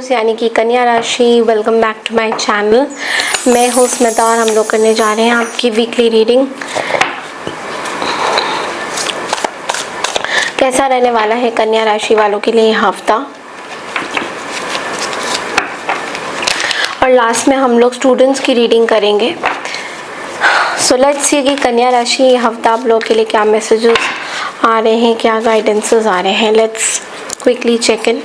House यानी कि कन्या राशि। Welcome back to my channel. मैं हूँ स्मिता और हम लोग करने जा रहे हैं आपकी वीकली रीडिंग। कैसा रहने वाला है कन्या राशि वालों के लिए हफ्ता, और लास्ट में हम लोग स्टूडेंट्स की रीडिंग करेंगे। सो लेट्स सी कि कन्या राशि ये हफ्ता आप लोगों के लिए क्या मैसेजेस आ रहे हैं, क्या गाइडेंसेस आ रहे हैं। Let's quickly check in.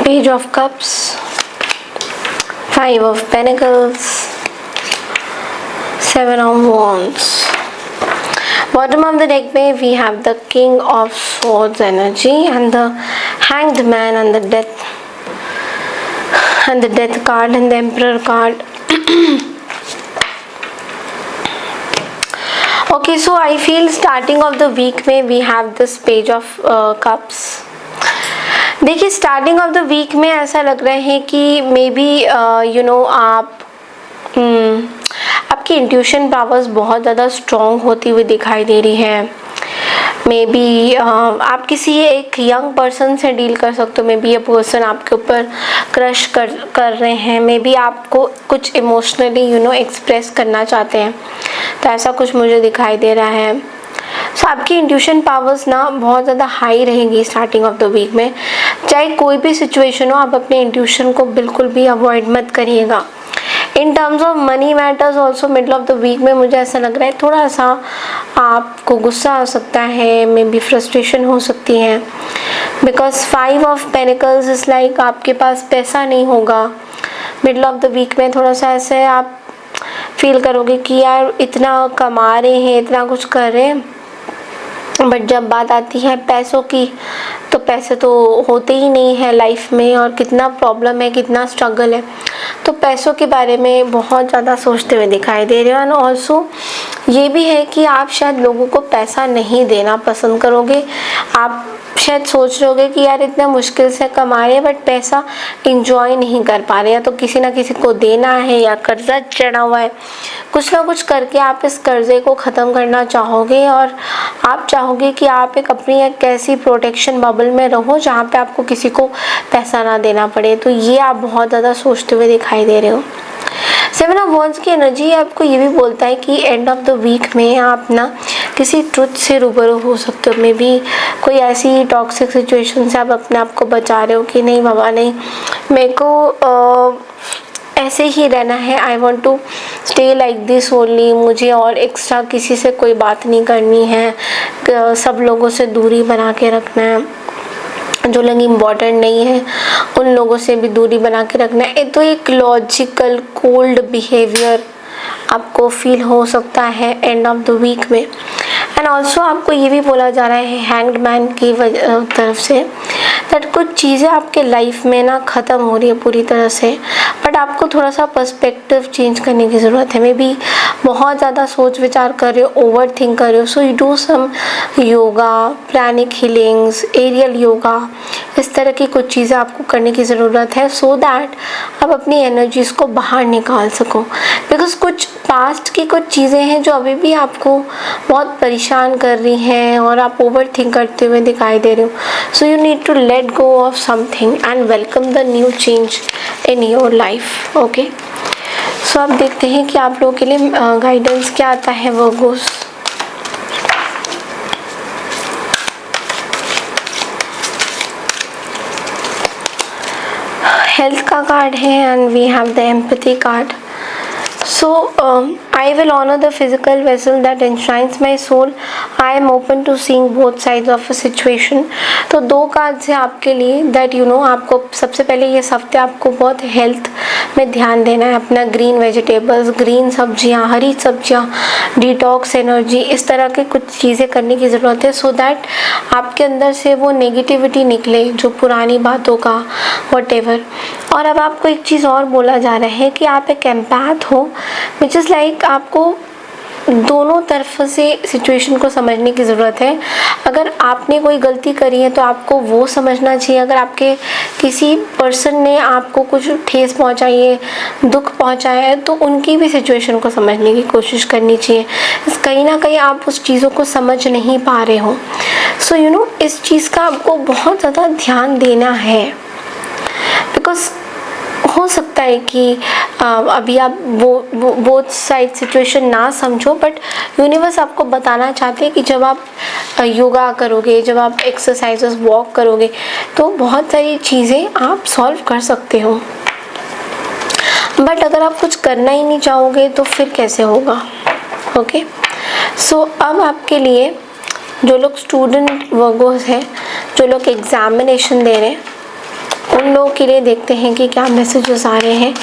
Page of Cups, 5 of Pentacles, 7 of Wands. Bottom of the deck में we have the King of Swords energy and the Hanged Man and the Death card and the Emperor card. Okay, so I feel starting of the week में we have this Page of Cups. देखिए starting of the week में ऐसा लग रहा है कि may be आपकी intuition powers बहुत ज़्यादा स्ट्रॉन्ग होती हुई दिखाई दे रही है। मे बी आप किसी एक यंग पर्सन से डील कर सकते हो। मे बी ये पर्सन आपके ऊपर क्रश कर रहे हैं। मे बी आपको कुछ इमोशनली एक्सप्रेस करना चाहते हैं, तो ऐसा कुछ मुझे दिखाई दे रहा है। सो आपकी इंट्यूशन पावर्स ना बहुत ज़्यादा हाई रहेंगी स्टार्टिंग ऑफ द वीक में। चाहे कोई भी सिचुएशन हो, आप अपने इंट्यूशन को बिल्कुल भी अवॉइड मत करिएगा। In terms of money matters also middle of the week में मुझे ऐसा लग रहा है थोड़ा सा आपको गुस्सा आ सकता है, मे बी फ्रस्ट्रेशन हो सकती है। Because 5 of pentacles is like आपके पास पैसा नहीं होगा। मिडल ऑफ द वीक में थोड़ा सा ऐसे आप फील करोगे कि यार इतना कमा रहे हैं, इतना कुछ कर रहे हैं, बट जब बात आती है पैसों की तो पैसे तो होते ही नहीं है लाइफ में, और कितना प्रॉब्लम है, कितना स्ट्रगल है। तो पैसों के बारे में बहुत ज़्यादा सोचते हुए दिखाई दे रहे हो। एंड ऑल्सो ये भी है कि आप शायद लोगों को पैसा नहीं देना पसंद करोगे। आप शायद सोच रहे होगे कि यार इतना मुश्किल से कमा रहे हैं बट पैसा इंजॉय नहीं कर पा रहे, या तो किसी ना किसी को देना है या कर्जा चढ़ा हुआ है। कुछ ना कुछ करके आप इस कर्जे को ख़त्म करना चाहोगे, और आप चाहोगे कि आप अपनी एक ऐसी प्रोटेक्शन बबल में रहो जहाँ पे आपको किसी को पैसा ना देना पड़े। तो ये आप बहुत ज़्यादा सोचते हुए दिखाई दे रहे हो। 7 ऑफ वॉन्ड्स की एनर्जी आपको ये भी बोलता है कि एंड ऑफ द वीक में आप ना किसी ट्रुथ से रूबरू हो सकते हो। मे बी कोई ऐसी टॉक्सिक सिचुएशन से आप अपने आप को बचा रहे हो कि नहीं बाबा नहीं, मेरे को ऐसे ही रहना है। I want to stay like this only. मुझे और एक्स्ट्रा किसी से कोई बात नहीं करनी है, सब लोगों से दूरी बना के रखना है, जो लोग इम्पॉर्टेंट नहीं है उन लोगों से भी दूरी बना के रखना है। तो एक लॉजिकल कोल्ड बिहेवियर आपको फील हो सकता है एंड ऑफ द वीक में। एंड ऑल्सो आपको ये भी बोला जा रहा है हैंग्ड मैन की तरफ से दैट कुछ चीज़ें आपके लाइफ में ना ख़त्म हो रही है पूरी तरह से, बट आपको थोड़ा सा पर्सपेक्टिव चेंज करने की ज़रूरत है। मे बी बहुत ज़्यादा सोच विचार कर रहे हो, ओवर थिंक कर रहे हो। So you do some yoga, pranic healings, aerial yoga, इस तरह की कुछ चीज़ें आपको करने की ज़रूरत है सो दैट आप अपनी एनर्जीज़ को बाहर निकाल सको। बिकॉज कुछ पास्ट की कुछ चीज़ें हैं जो अभी भी आपको बहुत परेशान कर रही हैं और आप ओवर थिंक करते हुए दिखाई दे रहे हो। So you need to let go of something and welcome the new change in your life. Okay, so अब देखते हैं कि आप लोगों के लिए गाइडेंस क्या आता है वर्गोस। हेल्थ का कार्ड है and we have the empathy card. So I will honor the physical vessel that enshrines my soul. I am open to seeing both sides of a situation. तो 2 cards हैं आपके लिए that आपको सबसे पहले ये हफ्ते आपको बहुत हेल्थ में ध्यान देना है। अपना ग्रीन वेजिटेबल्स, ग्रीन सब्जियां, हरी सब्जियां, डिटॉक्स एनर्जी, इस तरह के कुछ चीज़ें करने की ज़रूरत है सो दैट आपके अंदर से वो नेगेटिविटी निकले, जो पुरानी बातों का व्हाटएवर। और अब आपको एक चीज़ और बोला जा रहा है कि आप एक एम्पैथ हो, विच इज़ लाइक आपको दोनों तरफ से सिचुएशन को समझने की ज़रूरत है। अगर आपने कोई गलती करी है तो आपको वो समझना चाहिए। अगर आपके किसी पर्सन ने आपको कुछ ठेस पहुंचाई है, दुख पहुंचाया है, तो उनकी भी सिचुएशन को समझने की कोशिश करनी चाहिए। कहीं ना कहीं आप उस चीज़ों को समझ नहीं पा रहे हो। सो यू नो, इस चीज़ का आपको बहुत ज़्यादा ध्यान देना है। बिकॉज हो सकता है कि अभी आप वो बोथ साइड सिचुएशन ना समझो, बट यूनिवर्स आपको बताना चाहते हैं कि जब आप योगा करोगे, जब आप एक्सरसाइजेस वॉक करोगे, तो बहुत सारी चीज़ें आप सॉल्व कर सकते हो। बट अगर आप कुछ करना ही नहीं चाहोगे तो फिर कैसे होगा? ओके, सो अब आपके लिए जो लोग स्टूडेंट वर्गोस हैं, जो लोग एग्जामिनेशन दे रहे हैं, उन लोगों के लिए देखते हैं कि क्या मैसेजेस आ रहे हैं।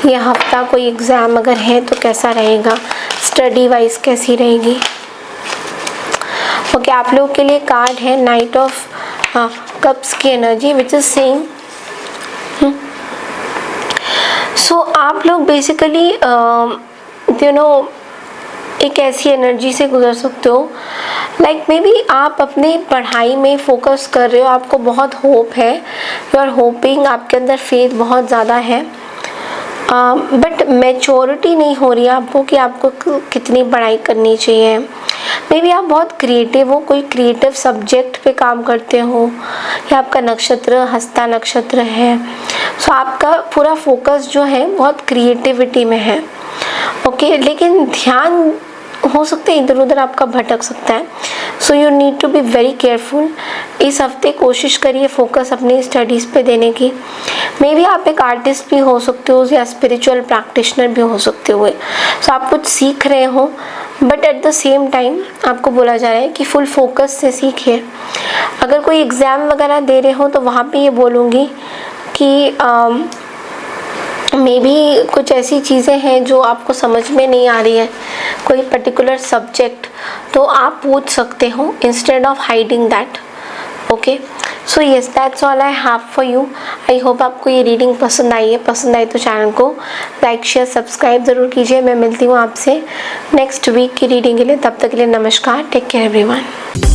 ये हफ्ता कोई एग्ज़ाम अगर है तो कैसा रहेगा, स्टडी वाइज कैसी रहेगी। ओके, आप लोगों के लिए कार्ड है नाइट ऑफ कप्स की energy, which is saying so आप लोग बेसिकली यू नो एक ऐसी एनर्जी से गुजर सकते हो, लाइक मे बी आप अपनी पढ़ाई में फोकस कर रहे हो, आपको बहुत होप है, यू आर होपिंग, आपके अंदर फेथ बहुत ज़्यादा है, बट मैच्योरिटी नहीं हो रही है आपको कि आपको कितनी पढ़ाई करनी चाहिए। मे बी आप बहुत क्रिएटिव हो, कोई क्रिएटिव सब्जेक्ट पे काम करते हो, या आपका नक्षत्र हस्ता नक्षत्र है, सो आपका पूरा फोकस जो है बहुत क्रिएटिविटी में है। ओके, लेकिन ध्यान हो सकता है इधर उधर आपका भटक सकता है। So you need to be very careful. इस हफ्ते कोशिश करिए फोकस अपनी स्टडीज़ पे देने की। मे बी आप एक आर्टिस्ट भी हो सकते हो या स्पिरिचुअल प्रैक्टिशनर भी हो सकते हो। सो आप कुछ सीख रहे हो, but at the same time आपको बोला जा रहा है कि फुल फोकस से सीखिए। अगर कोई एग्ज़ाम वगैरह दे रहे हो तो वहाँ पे ये बोलूँगी कि मे बी कुछ ऐसी चीज़ें हैं जो आपको समझ में नहीं आ रही है, कोई पर्टिकुलर सब्जेक्ट, तो आप पूछ सकते हो instead of hiding that. Okay, so yes, that's all I have for you. I hope आपको ये रीडिंग पसंद आई है। पसंद आई तो चैनल को लाइक शेयर सब्सक्राइब ज़रूर कीजिए। मैं मिलती हूँ आपसे नेक्स्ट वीक की रीडिंग के लिए। तब तक के लिए नमस्कार, टेक केयर एवरीवन।